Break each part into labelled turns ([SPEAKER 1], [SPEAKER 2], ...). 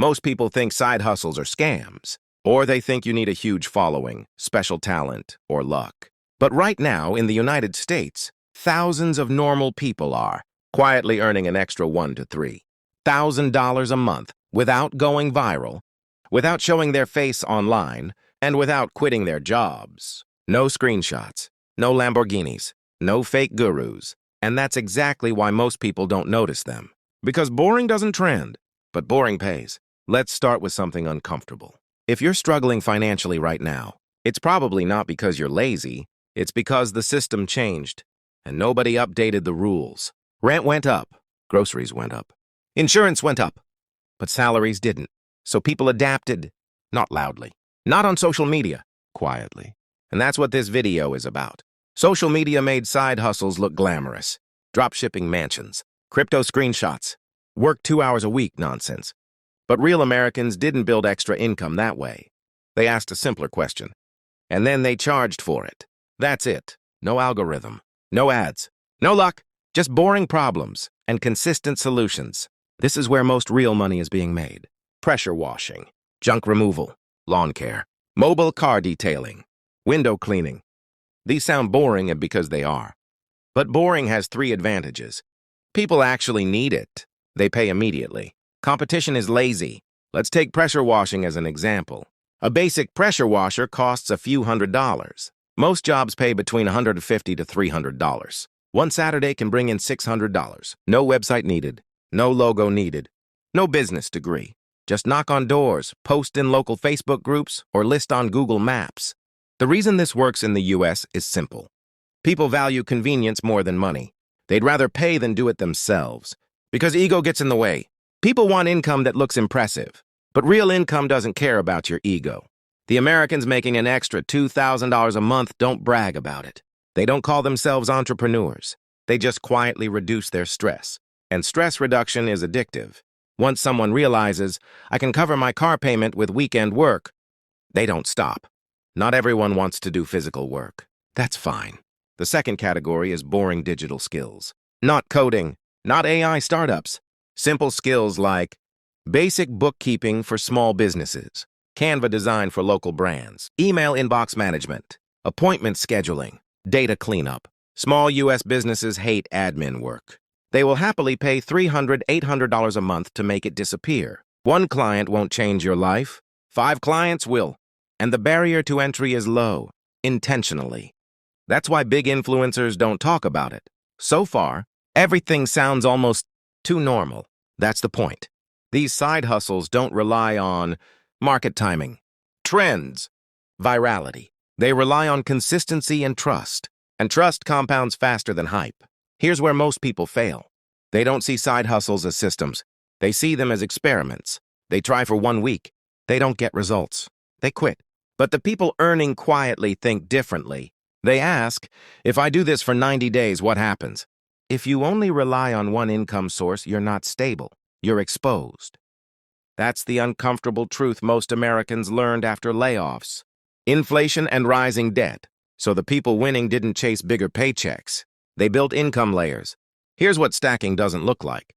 [SPEAKER 1] Most people think side hustles are scams, or they think you need a huge following, special talent, or luck. But right now, in the United States, thousands of normal people are quietly earning an extra $1,000 to $3,000 a month without going viral, without showing their face online, and without quitting their jobs. No screenshots, no Lamborghinis, no fake gurus. And that's exactly why most people don't notice them. Because boring doesn't trend, but boring pays. Let's start with something uncomfortable. If you're struggling financially right now, it's probably not because you're lazy, it's because the system changed, and nobody updated the rules. Rent went up, groceries went up, insurance went up, but salaries didn't. So people adapted, not loudly, not on social media, quietly. And that's what this video is about. Social media made side hustles look glamorous. Drop-shipping mansions, crypto screenshots, work 2 hours a week nonsense. But real Americans didn't build extra income that way. They asked a simpler question, and then they charged for it. That's it. No algorithm, no ads, no luck, just boring problems and consistent solutions. This is where most real money is being made. Pressure washing, junk removal, lawn care, mobile car detailing, window cleaning. These sound boring and because they are. But boring has 3 advantages. People actually need it. They pay immediately. Competition is lazy. Let's take pressure washing as an example. A basic pressure washer costs a few $100s. Most jobs pay between $150 to $300. One Saturday can bring in $600. No website needed. No logo needed. No business degree. Just knock on doors, post in local Facebook groups, or list on Google Maps. The reason this works in the US is simple. People value convenience more than money. They'd rather pay than do it themselves. Because ego gets in the way. People want income that looks impressive. But real income doesn't care about your ego. The Americans making an extra $2,000 a month don't brag about it. They don't call themselves entrepreneurs. They just quietly reduce their stress. And stress reduction is addictive. Once someone realizes, I can cover my car payment with weekend work, they don't stop. Not everyone wants to do physical work. That's fine. The second category is boring digital skills. Not coding, not AI startups. Simple skills like basic bookkeeping for small businesses, Canva design for local brands, email inbox management, appointment scheduling, data cleanup. Small U.S. businesses hate admin work. They will happily pay $300, $800 a month to make it disappear. One client won't change your life. 5 clients will. And the barrier to entry is low, intentionally. That's why big influencers don't talk about it. So far, everything sounds almost too normal. That's the point. These side hustles don't rely on market timing, trends, virality. They rely on consistency and trust. And trust compounds faster than hype. Here's where most people fail. They don't see side hustles as systems. They see them as experiments. They try for 1 week. They don't get results. They quit. But the people earning quietly think differently. They ask, if I do this for 90 days, what happens? If you only rely on one income source, you're not stable. You're exposed. That's the uncomfortable truth most Americans learned after layoffs. Inflation and rising debt. So the people winning didn't chase bigger paychecks. They built income layers. Here's what stacking doesn't look like.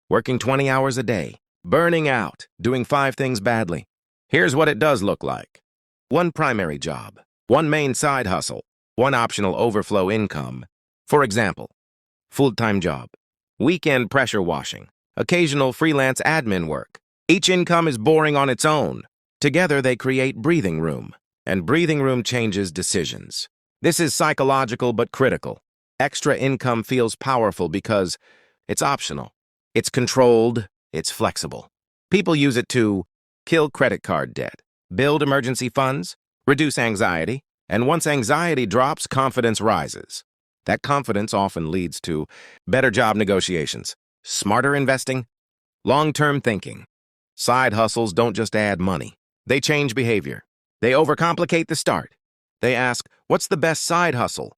[SPEAKER 1] Working 20 hours a day, burning out, doing 5 things badly. Here's what it does look like. 1 primary job, 1 main side hustle, 1 optional overflow income. For example, full-time job, weekend pressure washing, occasional freelance admin work. Each income is boring on its own. Together they create breathing room, and breathing room changes decisions. This is psychological but critical. Extra income feels powerful because it's optional. It's controlled, it's flexible. People use it to kill credit card debt, build emergency funds, reduce anxiety, and once anxiety drops, confidence rises. That confidence often leads to better job negotiations, smarter investing, long-term thinking. Side hustles don't just add money. They change behavior. They overcomplicate the start. They ask, what's the best side hustle?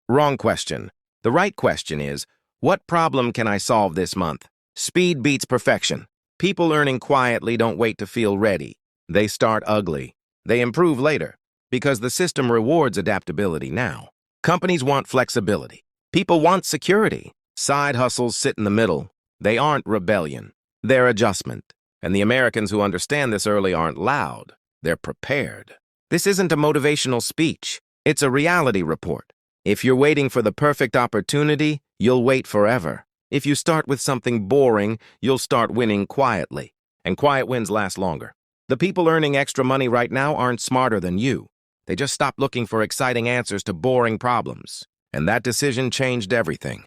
[SPEAKER 1] Wrong question. The right question is, what problem can I solve this month? Speed beats perfection. People earning quietly don't wait to feel ready. They start ugly. They improve later, because the system rewards adaptability now. Companies want flexibility. People want security. Side hustles sit in the middle. They aren't rebellion. They're adjustment. And the Americans who understand this early aren't loud. They're prepared. This isn't a motivational speech. It's a reality report. If you're waiting for the perfect opportunity, you'll wait forever. If you start with something boring, you'll start winning quietly. And quiet wins last longer. The people earning extra money right now aren't smarter than you. They just stopped looking for exciting answers to boring problems. And that decision changed everything.